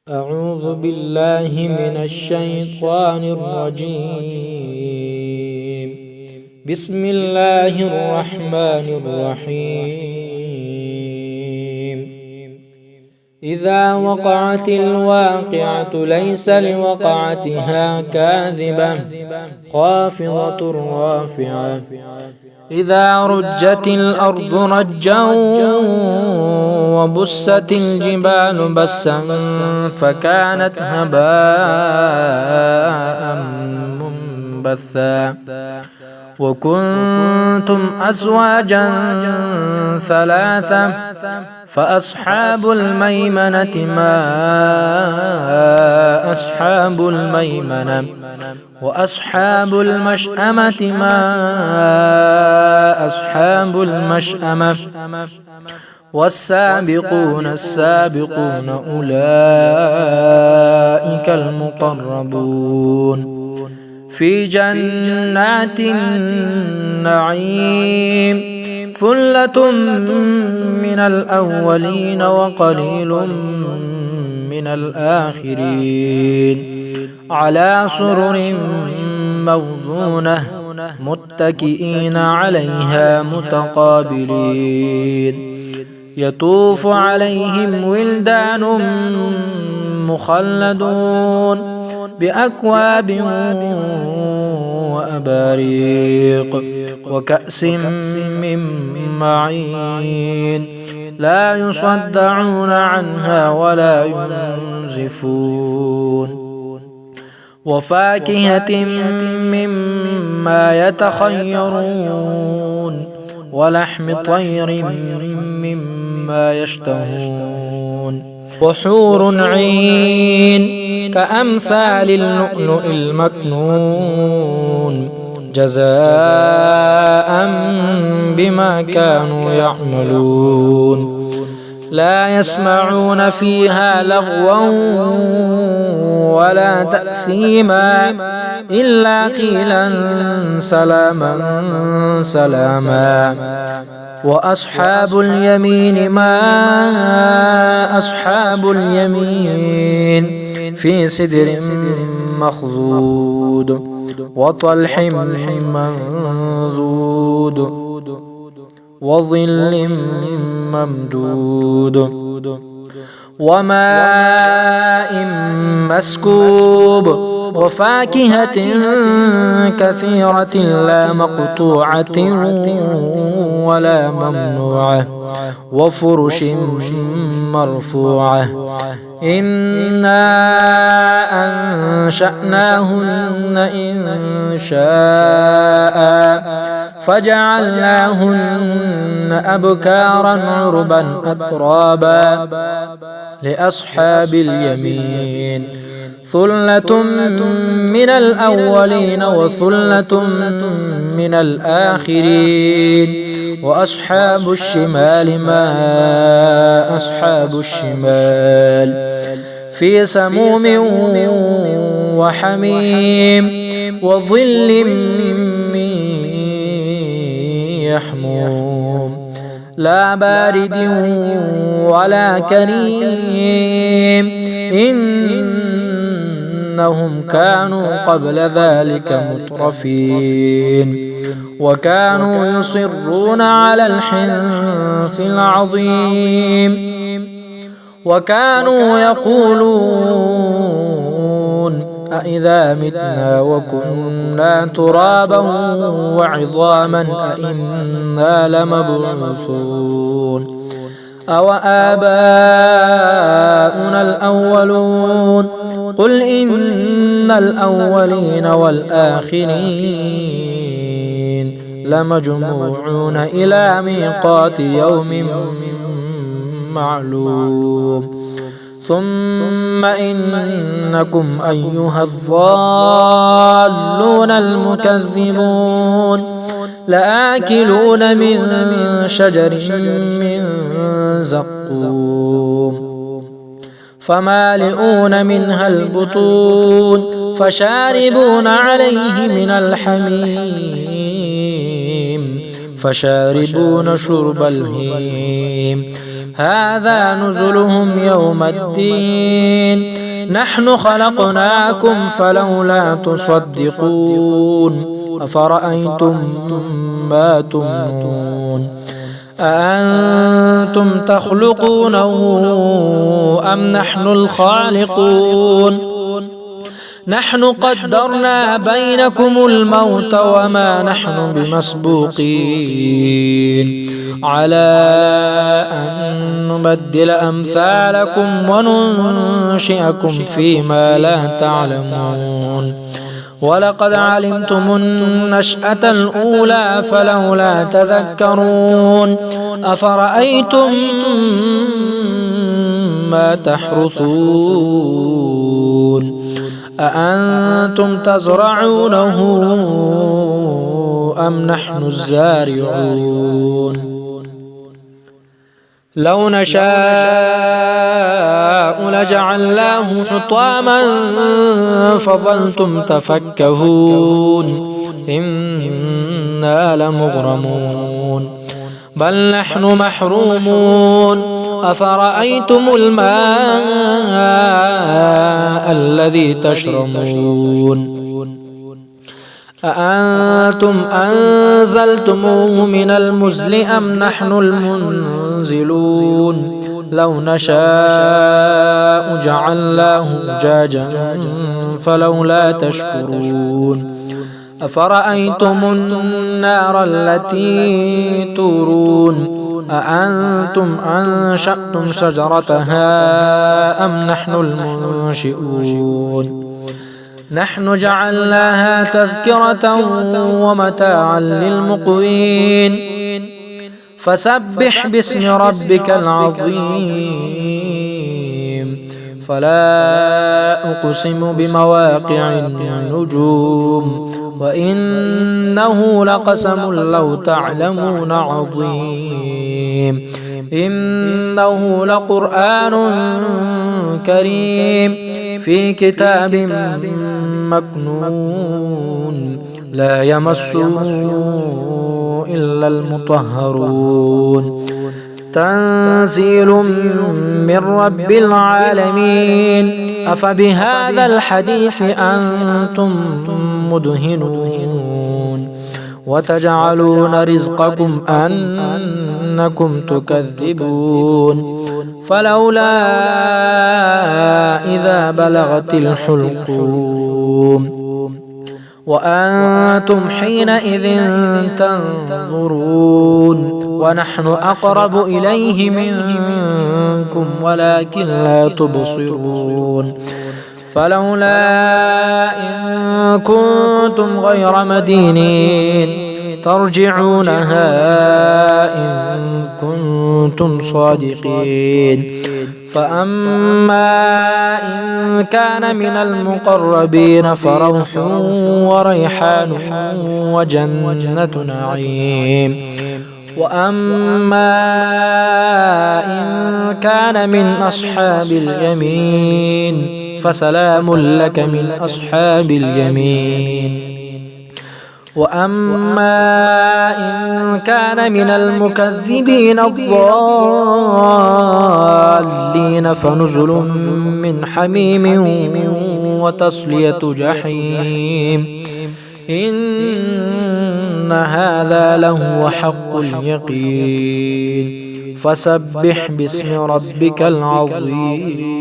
أعوذ بالله من الشيطان الرجيم. بسم الله الرحمن الرحيم. إذا وقعت الواقعة ليس لوقعتها كاذبة خافضة رافعة. إذا رجت الأرض رجا وبست الجبال بسا فكانت هباء منبثا وكنتم أزواجا ثلاثة فأصحاب الميمنة ما أصحاب الميمنة وأصحاب المشأمة ما أصحاب المشأمة والسابقون السابقون أولئك المقربون في جنات النعيم ثلة من الأولين وقليل من الآخرين على سرر موضونة متكئين عليها متقابلين يطوف عليهم ولدان مخلدون بأكواب وأباريق وكأس من معين لا يصدعون عنها ولا ينزفون وفاكهة مما يتخيرون ولحم طير مما يشتهون وحور عين كأمثال اللؤلؤ المكنون جزاء بما كانوا يعملون لا يسمعون فيها لغوا ولا تأثيما إلا قيلا سلاما سلاما وأصحاب اليمين ما أصحاب اليمين في سدر مخضود وطلح منضود وظل ممدود وماء مسكوب وفاكهة كثيرة لا مقطوعة ولا ممنوعة وفرش مرفوعة إنا أنشأناهن إن شاء فجعلناهن أبكارا عربا أترابا لأصحاب اليمين ثلة من الأولين وثلة من الآخرين وأصحاب الشمال ما أصحاب الشمال في سموم وحميم وظل من يحموم لا بارد ولا كريم إنهم كانوا قبل ذلك مترفين وكانوا يصرون على الحنث العظيم وكانوا يقولون أإذا متنا وكنا ترابا وعظاما أإنا لمبعوثون أو آباؤنا الأولون قل إن الأولين والآخرين لمجموعون إلى ميقات يوم معلوم ثم إنكم أيها الضالون المكذبون لآكلون من شجر من زقوم فمالئون منها البطون فشاربون عليه من الحميم فشاربون شرب الهيم هذا نزلهم يوم الدين نحن خلقناكم فلولا تصدقون أفرأيتم ما تمنون أأنتم تخلقونه أم نحن الخالقون نحن قدرنا بينكم الموت وما نحن بمسبوقين على أن نبدل أمثالكم وننشئكم فيما لا تعلمون ولقد علمتم النشأة الأولى فلولا تذكرون أفرأيتم ما تحرثون أأنتم تزرعونه أم نحن الزارعون لو نشاء لجعلناه حطاما فظلتم تفكهون إنا لمغرمون بل نحن محرومون أفرأيتم الماء الذي تشربون أأنتم أنزلتموه من المزل أم نحن المنزلون لو نشاء جعلناه أجاجا فلولا تشكرون أفرأيتم النار التي تورون أأنتم أنشأتم شجرتها أم نحن المنشئون نحن جعلناها تذكرة ومتاعا للمقوين فسبح باسم ربك العظيم فلا أقسم بمواقع النجوم وإنه لقسم لو تعلمون عظيم إنه لقرآن كريم في كتاب مكنون لا يمسه إلا المطهرون تنزيل من رب العالمين أفبهذا الحديث أنتم مدهنون وتجعلون رزقكم أنكم تكذبون فلولا إذا بلغت الحلقوم وأنتم حينئذ تنظرون ونحن أقرب إليه منكم ولكن لا تبصرون فلولا إن كنتم غير مدينين ترجعونها إن كنتم صادقين فأما إن كان من المقربين فروح وريحان وجنة نعيم وأما إن كان من أصحاب اليمين فسلام لك من أصحاب اليمين وأما إن كان من المكذبين الضالين فنزل من حميم وتصلية جحيم إن هذا لهو حق اليقين فسبح باسم ربك العظيم.